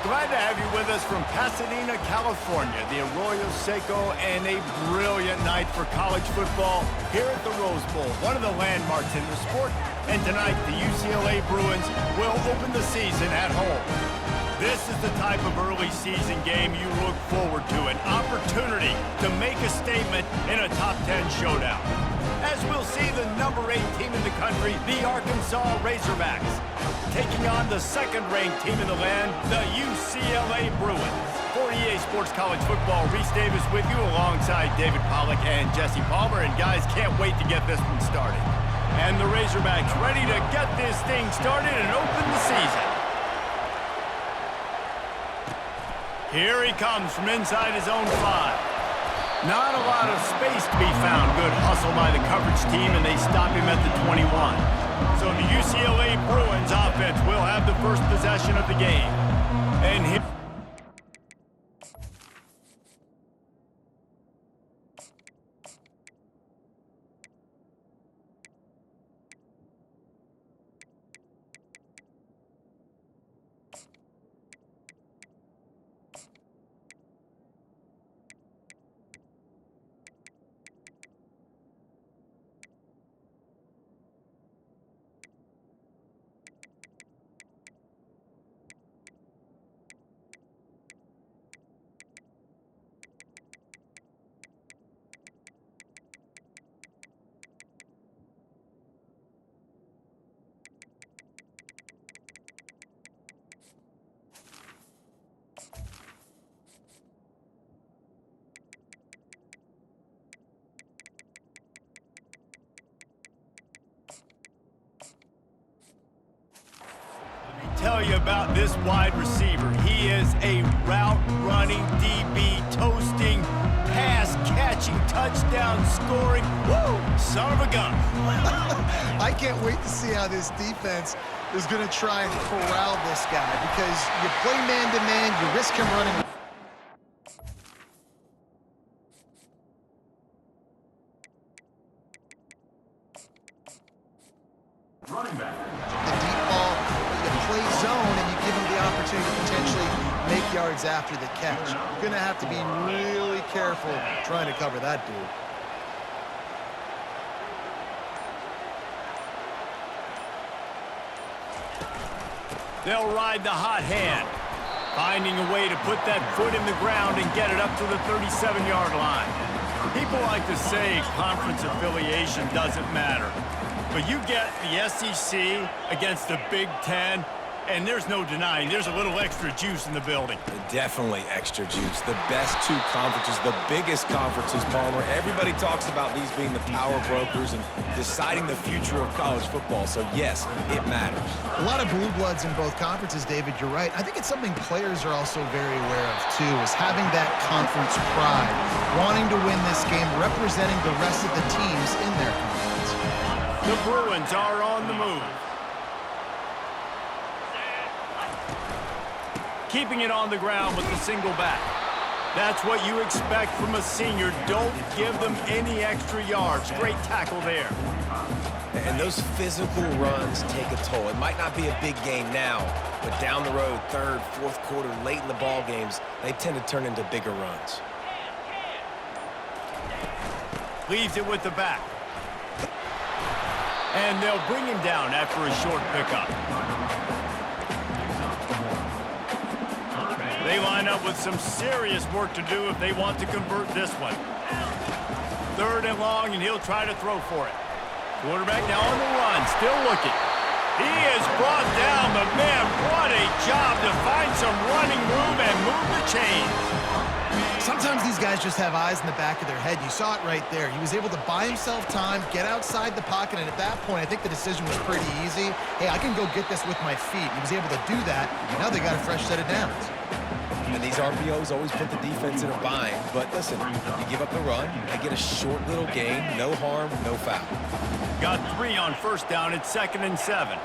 Glad to have you with us from Pasadena, California, the Arroyo Seco, and a brilliant night for college football here at the Rose Bowl, one of the landmarks in the sport. And tonight, the UCLA Bruins will open the season at home. This is the type of early season game you look forward to, an opportunity to make a statement in a top 10 showdown. As we'll see the number 8 team in the country, the Arkansas Razorbacks, taking on the second-ranked team in the land, the UCLA Bruins. For EA Sports College Football, Reese Davis with you alongside David Pollack and Jesse Palmer. And guys, can't wait to get this one started. And the Razorbacks ready to get this thing started and open the season. Here he comes from inside his own 5. Not a lot of space to be found. Good hustle by the coverage team, and they stop him at the 21. So the UCLA Bruins offense will have the first possession of the game. And here... tell you about this wide receiver. He is a route-running DB, toasting, pass-catching, touchdown-scoring, son of a gun. I can't wait to see how this defense is going to try and corral this guy, because you play man-to-man, you risk him running. Running back. The deep ball, you play zone, and you give him the opportunity to potentially make yards after the catch. You're going to have to be really careful trying to cover that dude. They'll ride the hot hand, finding a way to put that foot in the ground and get it up to the 37-yard line. People like to say conference affiliation doesn't matter. But you get the SEC against the Big Ten, and there's no denying there's a little extra juice in the building. Definitely extra juice. The best 2 conferences, the biggest conferences, Palmer. Everybody talks about these being the power brokers and deciding the future of college football. So, yes, it matters. A lot of blue bloods in both conferences, David. You're right. I think it's something players are also very aware of, too, is having that conference pride, wanting to win this game, representing the rest of the teams in their conference. The Bruins are on the move. Keeping it on the ground with the single back. That's what you expect from a senior. Don't give them any extra yards. Great tackle there. And those physical runs take a toll. It might not be a big game now, but down the road, 3rd, 4th quarter, late in the ball games, they tend to turn into bigger runs. Leaves it with the back. And they'll bring him down after a short pickup. They line up with some serious work to do if they want to convert this one. 3rd and long, and he'll try to throw for it. Quarterback now on the run, still looking. He is brought down, but man, what a job to find some running room and move the chains. Sometimes these guys just have eyes in the back of their head. You saw it right there. He was able to buy himself time, get outside the pocket, and at that point, I think the decision was pretty easy. Hey, I can go get this with my feet. He was able to do that. Now they got a fresh set of downs. And these RPOs always put the defense in a bind. But listen, you give up the run, they get a short little gain, no harm, no foul. Got 3 on 1st down. It's 2nd and 7.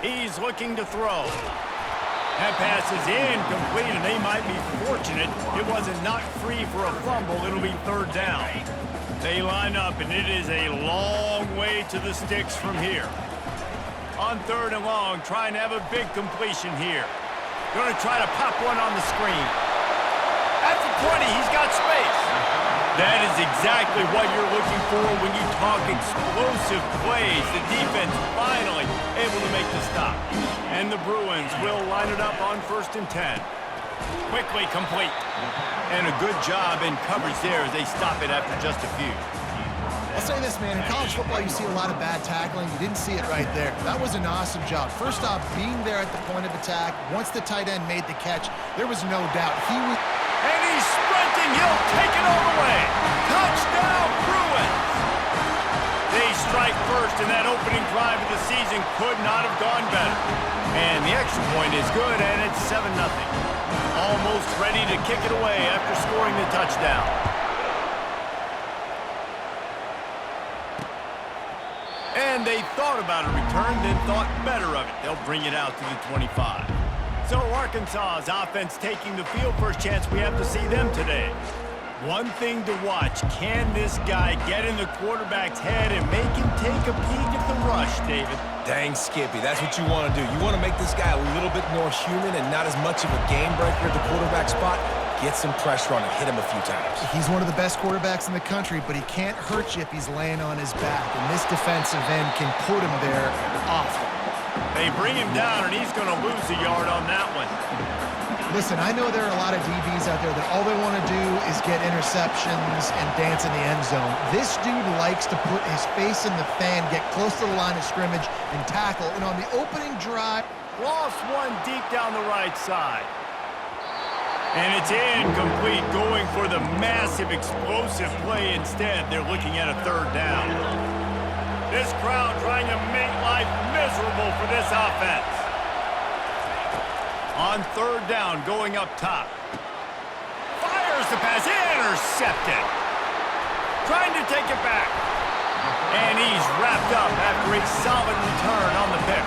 He's looking to throw. That pass is incomplete, and they might be fortunate it wasn't knocked free for a fumble. It'll be 3rd down. They line up, and it is a long way to the sticks from here. On 3rd and long, trying to have a big completion here. Going to try to pop one on the screen. At the 20, he's got space. That is exactly what you're looking for when you talk explosive plays. The defense finally able to make the stop. And the Bruins will line it up on 1st and 10. Quickly complete. And a good job in coverage there as they stop it after just a few. I'll say this, man. In college football, you see a lot of bad tackling. You didn't see it right there. That was an awesome job. First off, being there at the point of attack. Once the tight end made the catch, there was no doubt he was... And he's sprinting. He'll take it all the way. Touchdown, Bruins. They strike first, and that opening drive of the season could not have gone better. And the extra point is good, and it's 7-0. Almost ready to kick it away after scoring the touchdown. And they thought about a return, then thought better of it. They'll bring it out to the 25. So Arkansas's offense taking the field. First chance we have to see them today. One thing to watch, can this guy get in the quarterback's head and make him take a peek at the rush, David? Dang, Skippy, that's what you want to do. You want to make this guy a little bit more human and not as much of a game breaker at the quarterback spot. Get some pressure on him, hit him a few times. He's one of the best quarterbacks in the country, but he can't hurt you if he's laying on his back. And this defensive end can put him there often. They bring him down, and he's going to lose a yard on that one. Listen, I know there are a lot of DBs out there that all they want to do is get interceptions and dance in the end zone. This dude likes to put his face in the fan, get close to the line of scrimmage, and tackle. And on the opening drive... Lost one deep down the right side. And it's incomplete, going for the massive explosive play instead. They're looking at a 3rd down. This crowd trying to make life miserable for this offense. On 3rd down, going up top. Fires the pass, intercepted. Trying to take it back. And he's wrapped up after a solid return on the pick.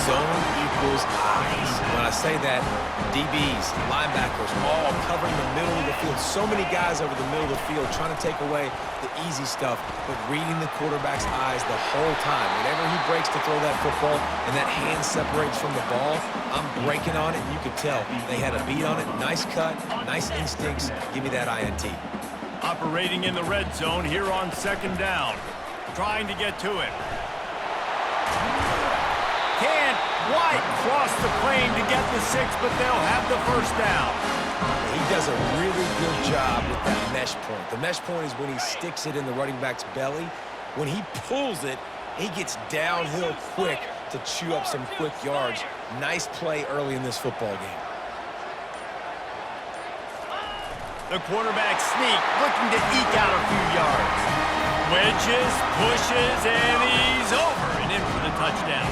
Zone equals eyes. When I say that, DBs, linebackers, all covering the middle of the field. So many guys over the middle of the field trying to take away the easy stuff, but reading the quarterback's eyes the whole time. Whenever he breaks to throw that football and that hand separates from the ball, I'm breaking on it, and you could tell they had a beat on it. Nice cut, nice instincts. Give me that INT. Operating in the red zone here on 2nd down. Trying to get to it. Can't quite cross the plane to get the 6, but they'll have the 1st down. He does a really good job with that mesh point. The mesh point is when he sticks it in the running back's belly. When he pulls it, he gets downhill quick to chew up some quick yards. Nice play early in this football game. The quarterback sneak, looking to eke out a few yards. Wedges, pushes, and he's over and in for the touchdown.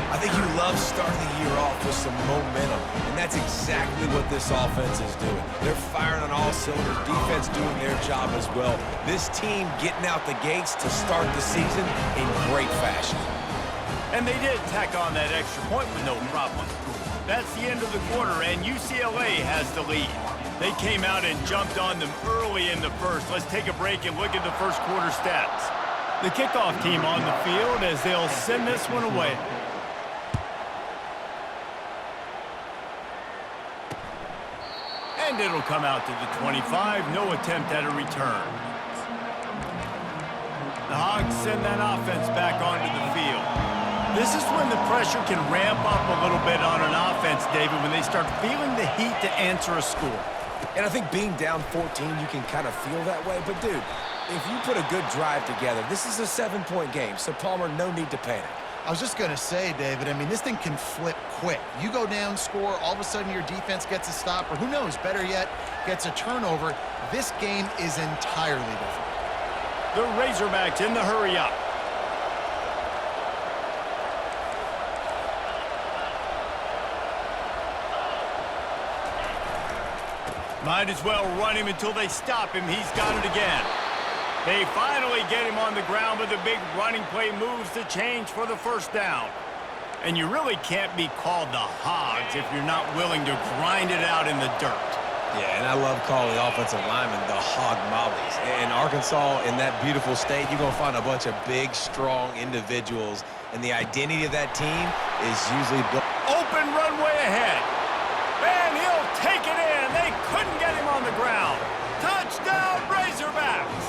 I think you love starting the year off with some momentum, and that's exactly what this offense is doing. They're firing on all cylinders, defense doing their job as well. This team getting out the gates to start the season in great fashion. And they did tack on that extra point with no problem. That's the end of the quarter, and UCLA has the lead. They came out and jumped on them early in the first. Let's take a break and look at the first quarter stats. The kickoff team on the field as they'll send this one away. And it'll come out to the 25. No attempt at a return. The Hogs send that offense back onto the field. This is when the pressure can ramp up a little bit on an offense, David, when they start feeling the heat to answer a score. And I think being down 14, you can kind of feel that way. But, dude, if you put a good drive together, this is a 7-point game. So, Palmer, no need to panic. I was just going to say, David, I mean, this thing can flip quick. You go down, score, all of a sudden your defense gets a stop, or who knows, better yet, gets a turnover. This game is entirely different. The Razorbacks in the hurry-up. Might as well run him until they stop him. He's got it again. They finally get him on the ground, but the big running play moves the change for the 1st down. And you really can't be called the Hogs if you're not willing to grind it out in the dirt. Yeah, and I love calling the offensive linemen the hog mollies. In Arkansas, in that beautiful state, you're going to find a bunch of big, strong individuals, and the identity of that team is usually built. Open runway ahead. And he'll take it in. They couldn't get him on the ground. Touchdown, Razorbacks.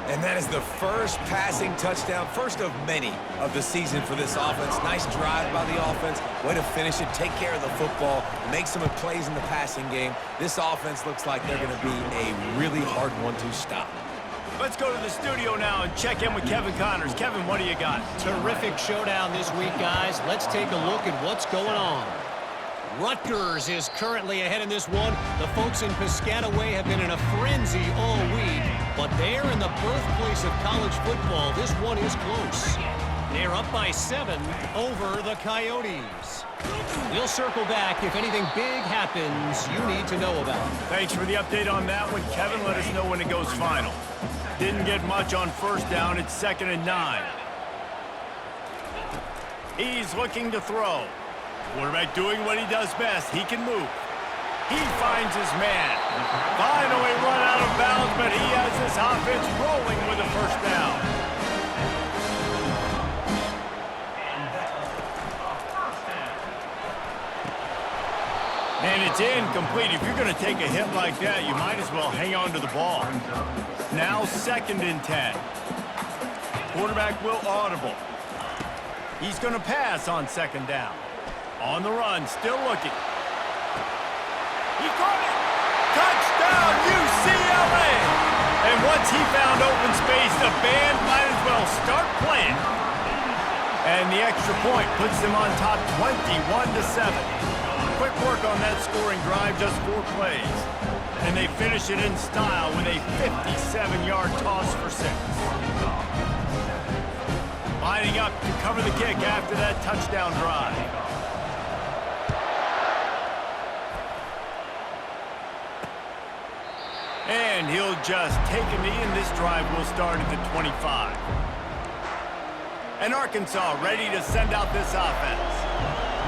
And that is the first passing touchdown, first of many of the season for this offense. Nice drive by the offense. Way to finish it, take care of the football, make some plays in the passing game. This offense looks like they're going to be a really hard one to stop. Let's go to the studio now and check in with Kevin Connors. Kevin, what do you got? Terrific showdown this week, guys. Let's take a look at what's going on. Rutgers is currently ahead in this one. The folks in Piscataway have been in a frenzy all week, but they're in the birthplace of college football. This one is close. They're up by 7 over the Coyotes. We'll circle back if anything big happens you need to know about. Thanks for the update on that one, Kevin. Let us know when it goes final. Didn't get much on first down. It's 2nd and 9. He's looking to throw. Quarterback doing what he does best. He can move. He finds his man. Finally run out of bounds, but he has this offense rolling with a first down. And it's incomplete. If you're going to take a hit like that, you might as well hang on to the ball. Now 2nd and 10. Quarterback will audible. He's going to pass on 2nd down. On the run, still looking. He caught it! Touchdown, UCLA! And once he found open space, the band might as well start playing. And the extra point puts them on top 21-7. Quick work on that scoring drive, just 4 plays. And they finish it in style with a 57-yard toss for 6. Lining up to cover the kick after that touchdown drive. And he'll just take a knee, and this drive will start at the 25. And Arkansas ready to send out this offense.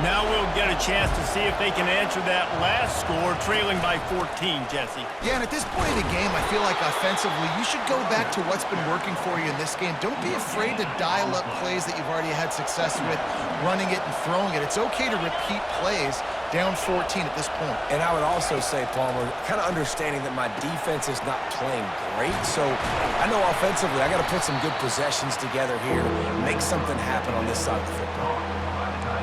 Now we'll get a chance to see if they can answer that last score, trailing by 14, Jesse. Yeah, and at this point in the game, I feel like offensively, you should go back to what's been working for you in this game. Don't be afraid to dial up plays that you've already had success with, running it and throwing it. It's okay to repeat plays down 14 at this point. And I would also say, Palmer, kind of understanding that my defense is not playing great, so I know offensively I got to put some good possessions together here, make something happen on this side of the football.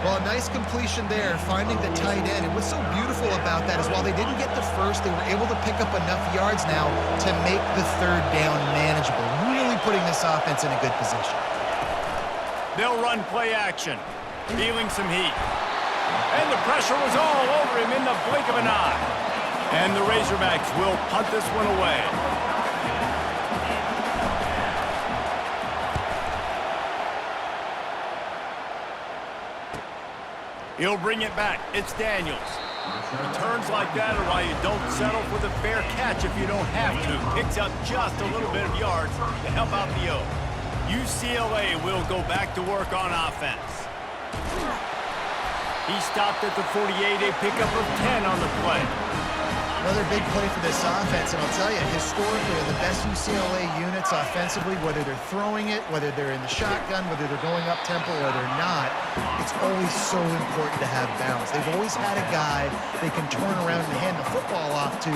Well, a nice completion there, finding the tight end. And what's so beautiful about that is while they didn't get the first, they were able to pick up enough yards now to make the 3rd down manageable, really putting this offense in a good position. They'll run play action, feeling some heat. And the pressure was all over him in the blink of an eye. And the Razorbacks will punt this one away. He'll bring it back. It's Daniels. Returns like that are why you don't settle for the fair catch if you don't have to. Picks up just a little bit of yards to help out the O. UCLA will go back to work on offense. He stopped at the 48, a pickup of 10 on the play. Another big play for this offense, and I'll tell you, historically, the best UCLA units offensively, whether they're throwing it, whether they're in the shotgun, whether they're going up-tempo or they're not, it's always so important to have balance. They've always had a guy they can turn around and hand the football off to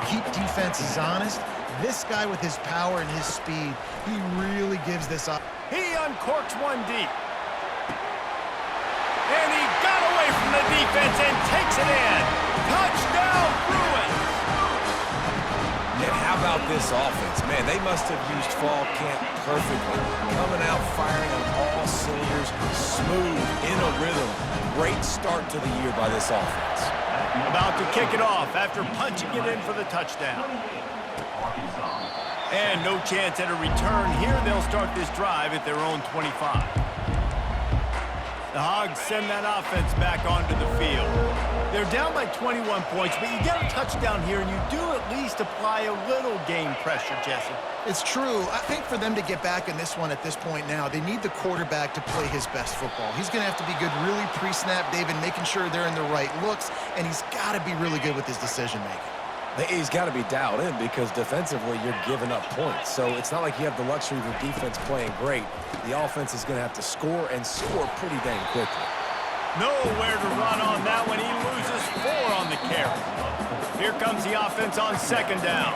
keep defenses honest. This guy with his power and his speed, he really gives this up. He uncorks one deep. And he got away from the defense and takes it in. Touchdown, Bruins! And how about this offense? Man, they must have used fall camp perfectly. Coming out firing on all cylinders, smooth, in a rhythm. Great start to the year by this offense. About to kick it off after punching it in for the touchdown. And no chance at a return here. They'll start this drive at their own 25. The Hogs send that offense back onto the field. They're down by 21 points, but you get a touchdown here, and you do at least apply a little game pressure, Jesse. It's true. I think for them to get back in this one at this point now, they need the quarterback to play his best football. He's going to have to be good really pre-snap, David, making sure they're in the right looks, and he's got to be really good with his decision-making. He's got to be dialed in because defensively you're giving up points. So it's not like you have the luxury of the defense playing great. The offense is going to have to score and score pretty dang quickly. Nowhere to run on that one. He loses 4 on the carry. Here comes the offense on second down.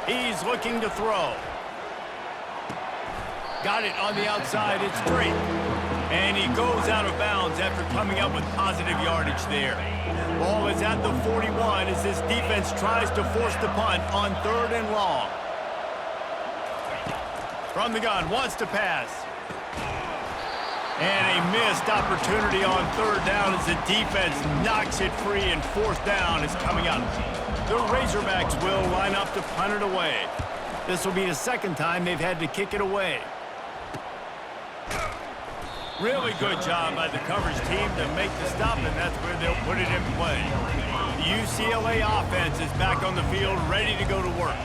He's looking to throw. Got it on the outside. It's Drake. And he goes out of bounds after coming up with positive yardage there. Ball is at the 41 as this defense tries to force the punt on 3rd and long. From the gun, wants to pass. And a missed opportunity on 3rd down as the defense knocks it free, and 4th down is coming up. The Razorbacks will line up to punt it away. This will be the 2nd time they've had to kick it away. Really good job by the coverage team to make the stop, and that's where they'll put it in play. The UCLA offense is back on the field, ready to go to work.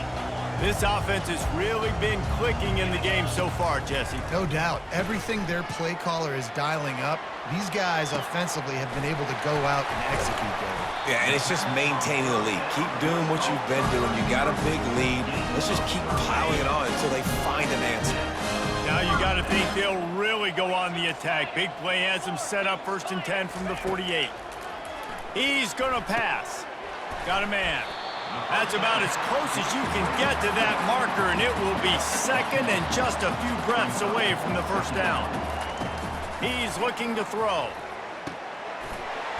This offense has really been clicking in the game so far, Jesse. No doubt. Everything their play caller is dialing up, these guys offensively have been able to go out and execute, David. Yeah, and it's just maintaining the lead. Keep doing what you've been doing. You got a big lead. Let's just keep piling it on until they find an answer. Now you got to think they'll really go on the attack. Big play has them set up 1st and 10 from the 48. He's going to pass. Got a man. That's about as close as you can get to that marker, and it will be 2nd and just a few breaths away from the 1st down. He's looking to throw.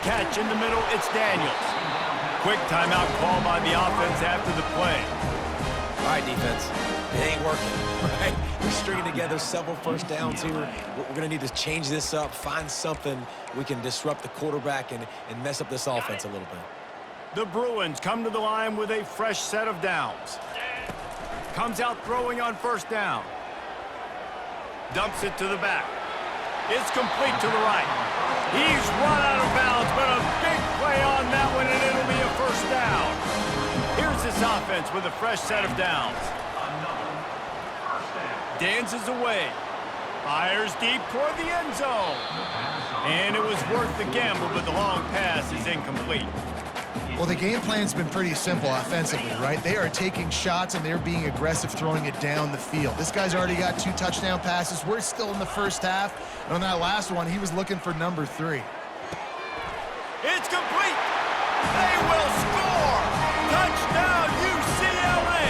Catch in the middle, it's Daniels. Quick timeout call by the offense after the play. All right, defense. It ain't working, right? We're stringing together several 1st downs here. We're going to need to change this up, find something we can disrupt the quarterback and mess up this offense a little bit. The Bruins come to the line with a fresh set of downs. Comes out throwing on 1st down. Dumps it to the back. It's complete to the right. He's run out of bounds, but a big play on that one, and it'll be a 1st down. Here's this offense with a fresh set of downs. Dances away. Fires deep toward the end zone. And it was worth the gamble, but the long pass is incomplete. Well, the game plan's been pretty simple offensively, right? They are taking shots, and they're being aggressive throwing it down the field. This guy's already got 2 touchdown passes. We're still in the 1st half. And on that last one, he was looking for number 3. It's complete. They will score. Touchdown, UCLA.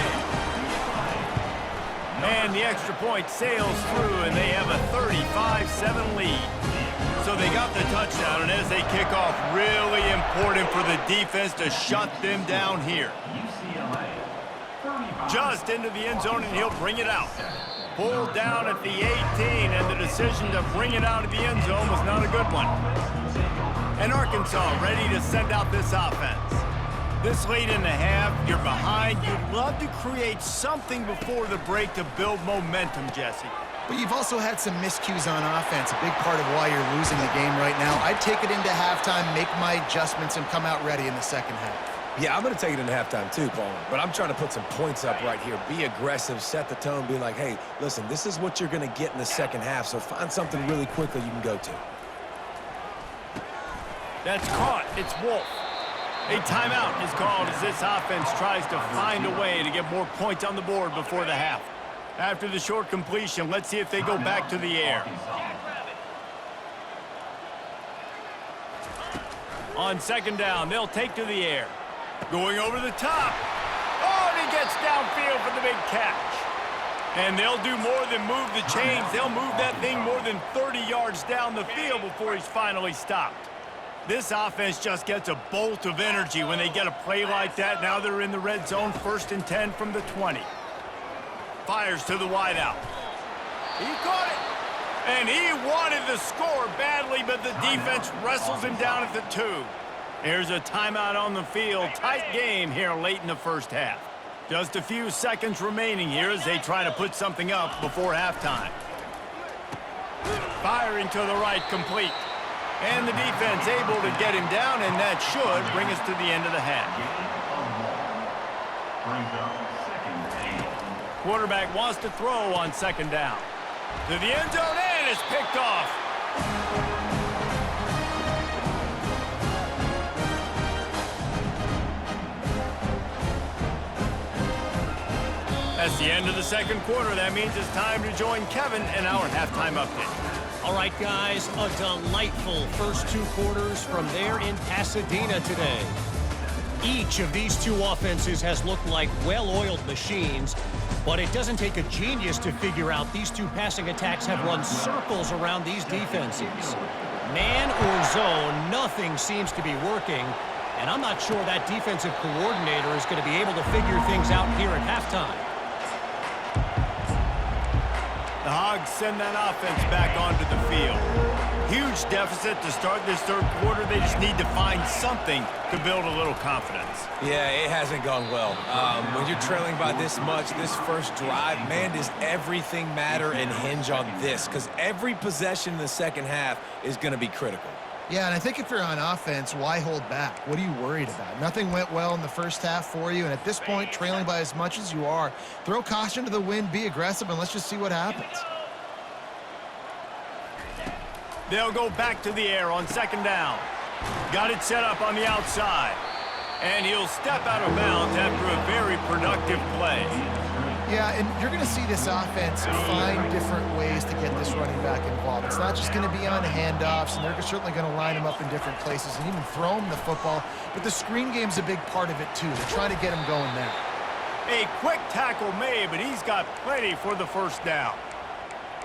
And the extra point sails through, and they have a 35-7 lead. So they got the touchdown, and as they kick off, really important for the defense to shut them down here. Just into the end zone, and he'll bring it out. Pulled down at the 18, and the decision to bring it out of the end zone was not a good one. And Arkansas ready to send out this offense. This late in the half, you're behind. You'd love to create something before the break to build momentum, Jesse. But you've also had some miscues on offense, a big part of why you're losing the game right now. I'd take it into halftime, make my adjustments, and come out ready in the 2nd half. Yeah, I'm going to take it into halftime too, Paul. But I'm trying to put some points up right here. Be aggressive, set the tone, be like, hey, listen, this is what you're going to get in the 2nd half, so find something really quickly you can go to. That's caught. It's Wolf. A timeout is called as this offense tries to find a way to get more points on the board before the half. After the short completion, let's see if they go back to the air. On 2nd down, they'll take to the air. Going over the top. Oh, and he gets downfield for the big catch. And they'll do more than move the chains. They'll move that thing more than 30 yards down the field before he's finally stopped. This offense just gets a bolt of energy when they get a play like that. Now they're in the red zone, 1st and 10 from the 20. Fires to the wideout. He caught it. And he wanted the score badly, but the defense wrestles him down at the 2. There's a timeout on the field. Tight game here late in the 1st half. Just a few seconds remaining here as they try to put something up before halftime. Firing to the right, complete. And the defense able to get him down, and that should bring us to the end of the half. Quarterback wants to throw on second down. To the end zone, and it's picked off. That's the end of the second quarter. That means it's time to join Kevin in our halftime update. All right, guys, a delightful first two quarters from there in Pasadena today. Each of these two offenses has looked like well-oiled machines, but it doesn't take a genius to figure out these two passing attacks have run circles around these defenses. Man or zone, nothing seems to be working, and I'm not sure that defensive coordinator is going to be able to figure things out here at halftime. The Hogs send that offense back onto the field. Huge deficit to start this third quarter. They just need to find something to build a little confidence. Yeah, it hasn't gone well. When you're trailing by this much, this first drive, man, does everything matter and hinge on this? Because every possession in the second half is going to be critical. Yeah, and I think if you're on offense, why hold back? What are you worried about? Nothing went well in the first half for you, and at this point, trailing by as much as you are, throw caution to the wind, be aggressive, and let's just see what happens. They'll go back to the air on second down. Got it set up on the outside. And he'll step out of bounds after a very productive play. Yeah, and you're going to see this offense find different ways to get this running back involved. It's not just going to be on handoffs, and they're certainly going to line him up in different places and even throw him the football. But the screen game's a big part of it, too. They're trying to get him going there. A quick tackle made, but he's got plenty for the first down.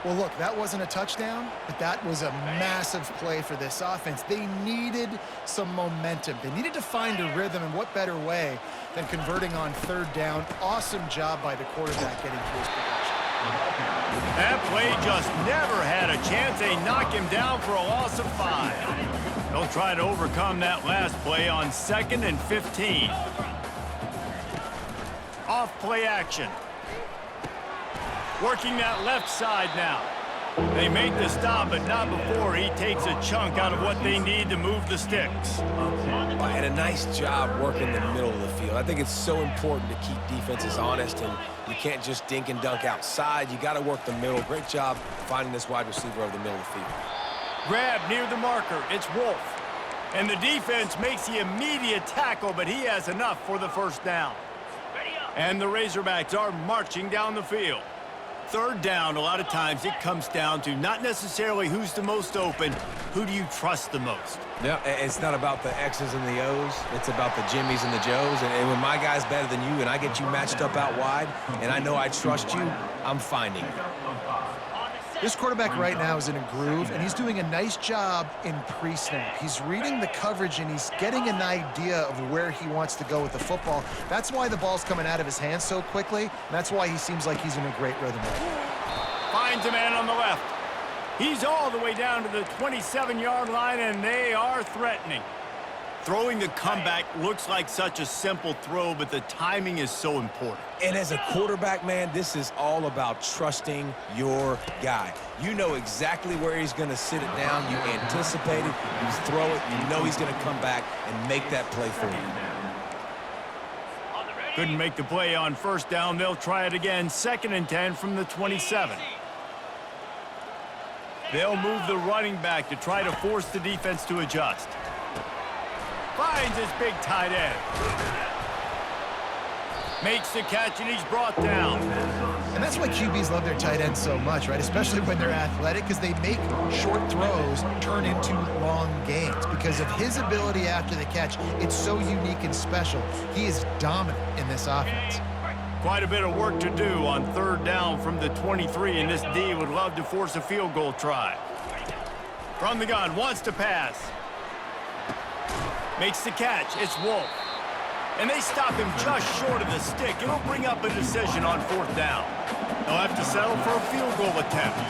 Well, look, that wasn't a touchdown, but that was a massive play for this offense. They needed some momentum. They needed to find a rhythm, and what better way than converting on third down. Awesome job by the quarterback getting to his production. That play just never had a chance. They knock him down for a loss of 5. They'll try to overcome that last play on 2nd and 15. Off play action. Working that left side now. They make the stop, but not before he takes a chunk out of what they need to move the sticks. And a nice job working the middle of the field. I think it's so important to keep defenses honest, and you can't just dink and dunk outside. You got to work the middle. Great job finding this wide receiver over the middle of the field. Grab near the marker. It's Wolf. And the defense makes the immediate tackle, but he has enough for the first down. And the Razorbacks are marching down the field. Third down, a lot of times it comes down to not necessarily who's the most open, who do you trust the most? Yeah, it's not about the X's and the O's. It's about the Jimmys and the Joes. And when my guy's better than you and I get you matched up out wide and I know I trust you, I'm finding you. This quarterback right now is in a groove, and he's doing a nice job in pre-snap. He's reading the coverage, and he's getting an idea of where he wants to go with the football. That's why the ball's coming out of his hands so quickly, and that's why he seems like he's in a great rhythm right now. Finds a man on the left. He's all the way down to the 27-yard line, and they are threatening. Throwing the comeback looks like such a simple throw, but the timing is so important. And as a quarterback, man, this is all about trusting your guy. You know exactly where he's going to sit it down. You anticipate it. You throw it. You know he's going to come back and make that play for you. Couldn't make the play on first down. They'll try it again. 2nd and 10 from the 27. They'll move the running back to try to force the defense to adjust. Finds his big tight end. Makes the catch, and he's brought down. And that's why QBs love their tight ends so much, right? Especially when they're athletic, because they make short throws turn into long gains. Because of his ability after the catch, it's so unique and special. He is dominant in this offense. Quite a bit of work to do on third down from the 23, and this D would love to force a field goal try. From the gun, wants to pass. Makes the catch. It's Wolf. And they stop him just short of the stick. It'll bring up a decision on fourth down. They'll have to settle for a field goal attempt.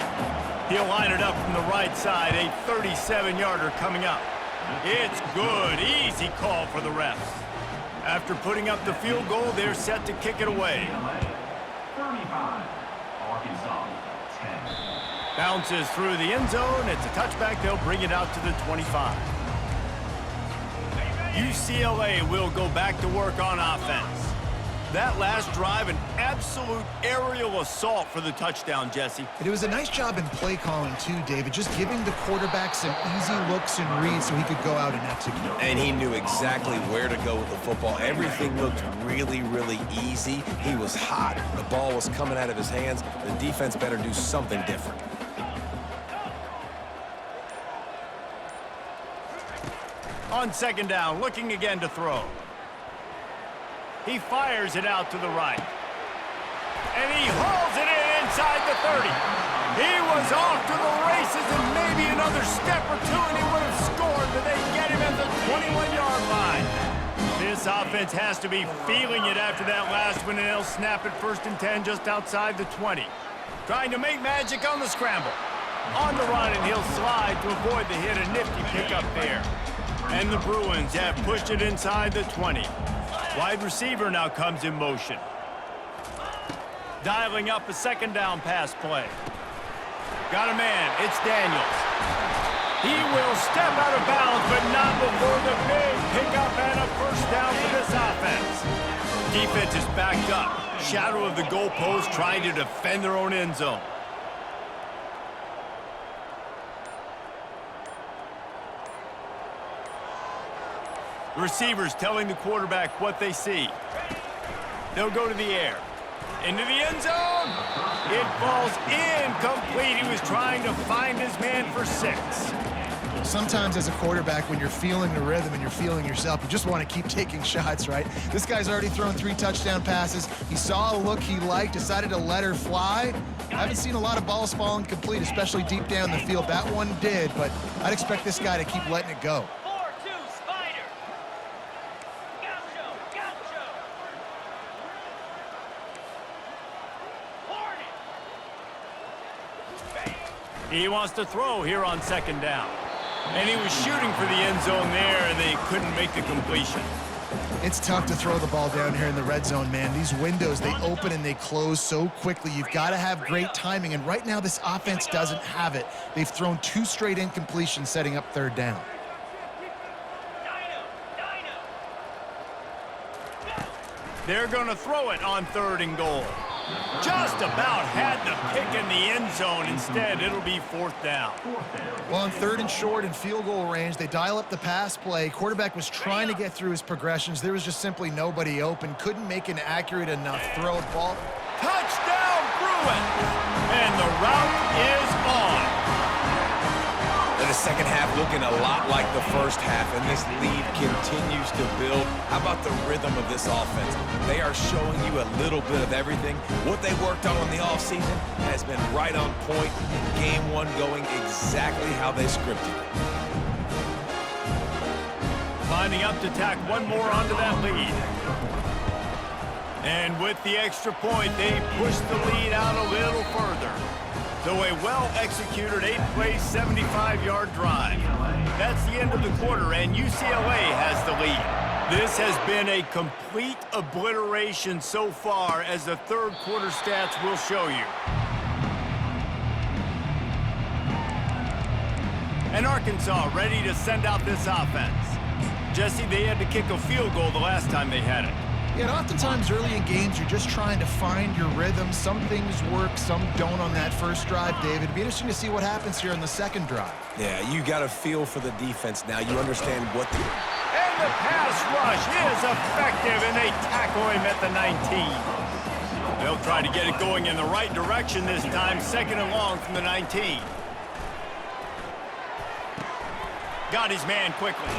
He'll line it up from the right side. A 37-yarder coming up. It's good. Easy call for the refs. After putting up the field goal, they're set to kick it away. 35, Arkansas, 10. Bounces through the end zone. It's a touchback. They'll bring it out to the 25. UCLA will go back to work on offense. That last drive, an absolute aerial assault for the touchdown, Jesse. And it was a nice job in play calling too, David, just giving the quarterback some easy looks and reads so he could go out and execute. And he knew exactly where to go with the football. Everything looked really, really easy. He was hot. The ball was coming out of his hands. The defense better do something different. On second down, looking again to throw. He fires it out to the right. And he hauls it in inside the 30. He was off to the races and maybe another step or two and he would have scored, but they get him at the 21-yard line. This offense has to be feeling it after that last one, and they'll snap it 1st and 10 just outside the 20. Trying to make magic on the scramble. On the run, and he'll slide to avoid the hit. A nifty pickup there. And the Bruins have pushed it inside the 20. Wide receiver now comes in motion. Dialing up a second down pass play. Got a man. It's Daniels. He will step out of bounds, but not before the big pickup and a first down for this offense. Defense is backed up. Shadow of the goalpost trying to defend their own end zone. The receivers telling the quarterback what they see. They'll go to the air. Into the end zone. It falls incomplete. He was trying to find his man for 6. Sometimes as a quarterback, when you're feeling the rhythm and you're feeling yourself, you just want to keep taking shots, right? This guy's already thrown 3 touchdown passes. He saw a look he liked, decided to let her fly. I haven't seen a lot of balls falling complete, especially deep down the field. That one did, but I'd expect this guy to keep letting it go. He wants to throw here on second down. And he was shooting for the end zone there, and they couldn't make the completion. It's tough to throw the ball down here in the red zone, man. These windows, they open and they close so quickly. You've got to have great timing, and right now this offense doesn't have it. They've thrown 2 straight incompletions setting up third down. They're going to throw it on 3rd and goal. Just about had the pick in the end zone. Instead, it'll be 4th down. Well, on 3rd and short and field goal range, they dial up the pass play. Quarterback was trying to get through his progressions. There was just simply nobody open. Couldn't make an accurate enough throw. Ball. Touchdown, Bruins! And the route is on. And the second half looking a lot like the first half, and this lead continues to build. How about the rhythm of this offense? They are showing you a little bit of everything. What they worked on in the offseason has been right on point, and game 1 going exactly how they scripted it. Lining up to tack one more onto that lead. And with the extra point, they push the lead out a little further. So a well-executed 8-play, 75-yard drive. That's the end of the quarter, and UCLA has the lead. This has been a complete obliteration so far, as the 3rd quarter stats will show you. And Arkansas ready to send out this offense. Jesse, they had to kick a field goal the last time they had it. Yeah, and oftentimes early in games, you're just trying to find your rhythm. Some things work, some don't on that first drive, David. It'd be interesting to see what happens here on the second drive. Yeah, you got a feel for the defense now. You understand what the... And the pass rush is effective, and they tackle him at the 19. They'll try to get it going in the right direction this time. 2nd and long from the 19. Got his man quickly.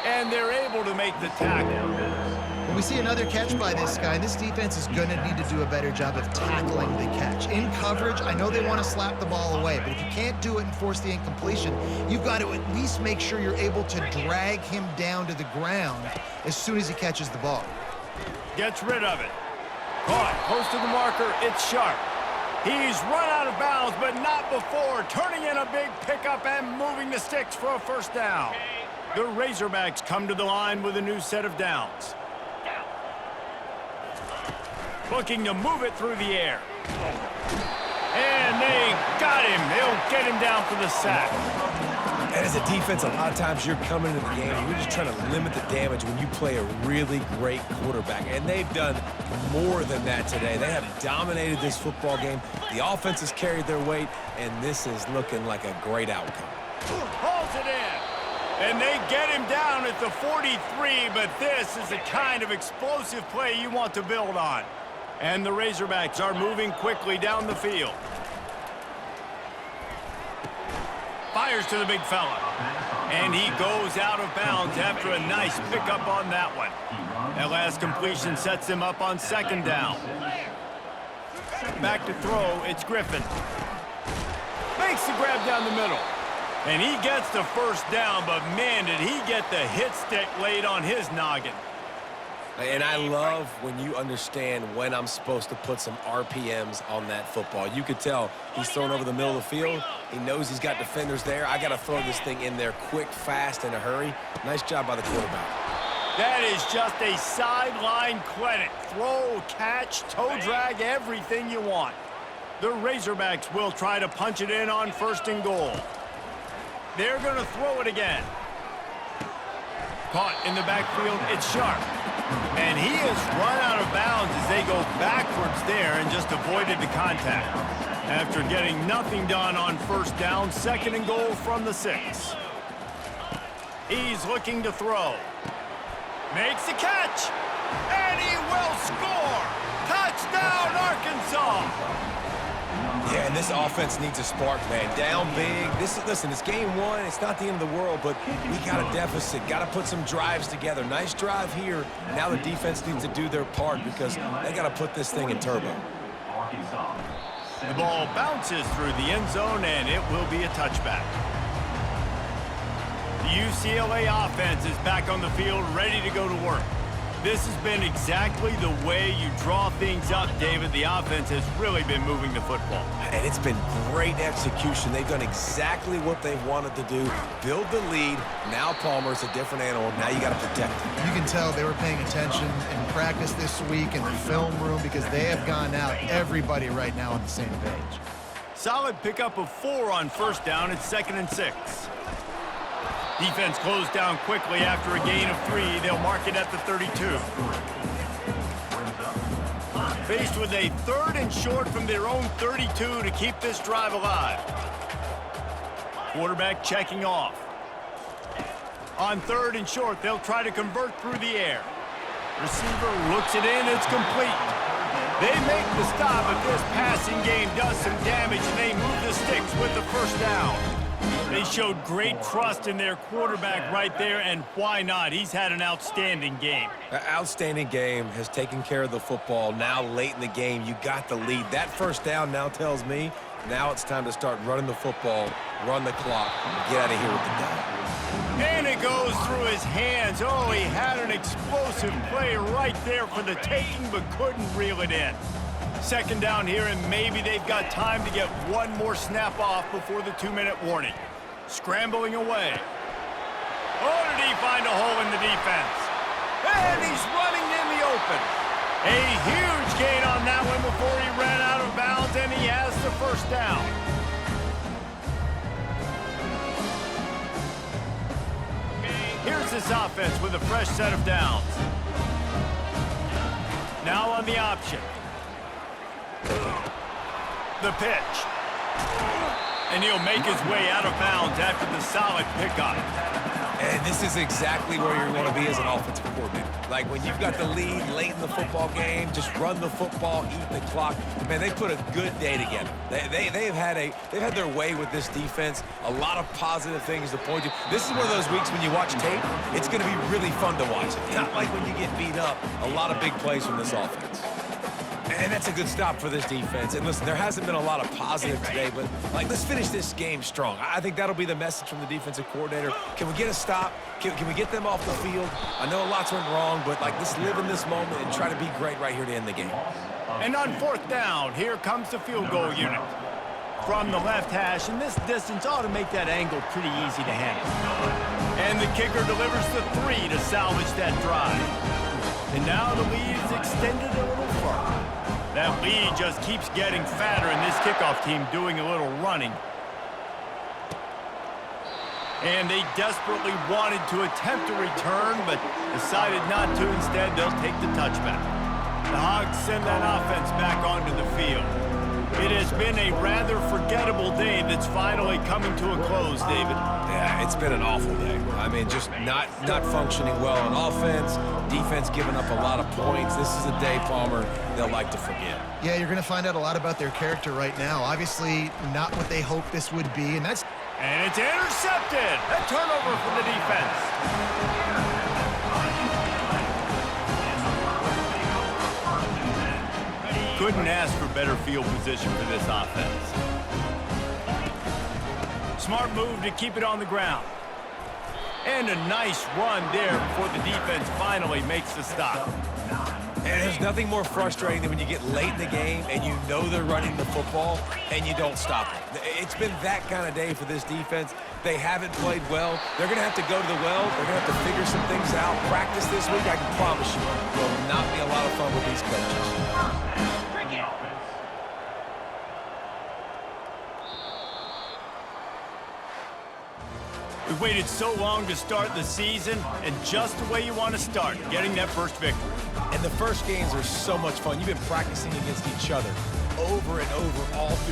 And they're able to make the tackle. Well, we see another catch by this guy, and this defense is going to need to do a better job of tackling the catch. In coverage, I know they want to slap the ball away, but if you can't do it and force the incompletion, you've got to at least make sure you're able to drag him down to the ground as soon as he catches the ball. Gets rid of it. Caught close to the marker. It's Sharp. He's run out of bounds, but not before turning in a big pickup and moving the sticks for a first down. The Razorbacks come to the line with a new set of downs. Looking to move it through the air. And they got him. They'll get him down for the sack. And as a defense, a lot of times you're coming into the game and you're just trying to limit the damage when you play a really great quarterback. And they've done more than that today. They have dominated this football game. The offense has carried their weight, and this is looking like a great outcome. Hauls it in. And they get him down at the 43, but this is the kind of explosive play you want to build on. And the Razorbacks are moving quickly down the field. Fires to the big fella. And he goes out of bounds after a nice pickup on that one. That last completion sets him up on second down. Back to throw, it's Griffin. Makes the grab down the middle. And he gets the first down, but man, did he get the hit stick laid on his noggin. And I love when you understand when I'm supposed to put some RPMs on that football. You could tell he's thrown over the middle of the field. He knows he's got defenders there. I got to throw this thing in there quick, fast, in a hurry. Nice job by the quarterback. That is just a sideline credit. Throw, catch, toe drag, everything you want. The Razorbacks will try to punch it in on 1st and goal. They're going to throw it again. Caught in the backfield, it's Sharp. And he has run out of bounds as they go backwards there and just avoided the contact. After getting nothing done on 1st down, 2nd and goal from the 6. He's looking to throw. Makes the catch. And he will score. Touchdown, Arkansas. Yeah, and this offense needs a spark, man. Down big. Listen, it's game 1. It's not the end of the world, but we got a deficit. Got to put some drives together. Nice drive here. Now the defense needs to do their part because they got to put this thing in turbo. The ball bounces through the end zone, and it will be a touchback. The UCLA offense is back on the field, ready to go to work. This has been exactly the way you draw things up, David. The offense has really been moving the football. And it's been great execution. They've done exactly what they wanted to do. Build the lead. Now Palmer's a different animal. Now you got to protect him. You can tell they were paying attention in practice this week in the film room because they have gone out, everybody right now on the same page. Solid pickup of 4 on 1st down. It's 2nd and 6. Defense closed down quickly after a gain of 3. They'll mark it at the 32. Faced with a 3rd and short from their own 32 to keep this drive alive. Quarterback checking off. On 3rd and short, they'll try to convert through the air. Receiver looks it in. It's complete. They make the stop, but this passing game does some damage, and they move the sticks with the 1st down. They showed great trust in their quarterback right there, and why not? He's had an outstanding game. An outstanding game, has taken care of the football. Now late in the game, you got the lead. That 1st down now tells me now it's time to start running the football, run the clock, get out of here with the down. And it goes through his hands. Oh, he had an explosive play right there for the taking, but couldn't reel it in. 2nd down here, and maybe they've got time to get one more snap off before the 2-minute warning. Scrambling away. Oh, did he find a hole in the defense? And he's running in the open. A huge gain on that one before he ran out of bounds, and he has the 1st down. Here's this offense with a fresh set of downs. Now on the option. The pitch. And he'll make his way out of bounds after the solid pickup. And this is exactly where you're going to be as an offensive coordinator. Like when you've got the lead late in the football game, just run the football, eat the clock. Man, they put a good day together. They've had their way with this defense. A lot of positive things to point to. This is one of those weeks when you watch tape, it's going to be really fun to watch. Not like when you get beat up. A lot of big plays from this offense. And that's a good stop for this defense. And listen, there hasn't been a lot of positive today, but like, let's finish this game strong. I think that'll be the message from the defensive coordinator. Can we get a stop? Can we get them off the field? I know lots went wrong, but like, let's live in this moment and try to be great right here to end the game. And on 4th down, here comes the field goal unit. From the left hash, and this distance ought to make that angle pretty easy to handle. And the kicker delivers the 3 to salvage that drive. And now the lead is extended a little further. That lead just keeps getting fatter, and this kickoff team doing a little running. And they desperately wanted to attempt a return, but decided not to. Instead, they'll take the touchback. The Hogs send that offense back onto the field. It has been a rather forgettable day that's finally coming to a close, David. Yeah, it's been an awful day. I mean, just not functioning well on offense, defense giving up a lot of points. This is a day, Palmer, they'll like to forget. Yeah, you're going to find out a lot about their character right now. Obviously, not what they hoped this would be, and that's... And it's intercepted! A turnover for the defense. Couldn't ask for better field position for this offense. Smart move to keep it on the ground. And a nice run there before the defense finally makes the stop. And there's nothing more frustrating than when you get late in the game and you know they're running the football and you don't stop it. It's been that kind of day for this defense. They haven't played well. They're going to have to go to the well. They're going to have to figure some things out. Practice this week, I can promise you, will not be a lot of fun with these coaches. We waited so long to start the season, and just the way you want to start, getting that first victory. And the first games are so much fun. You've been practicing against each other over and over all through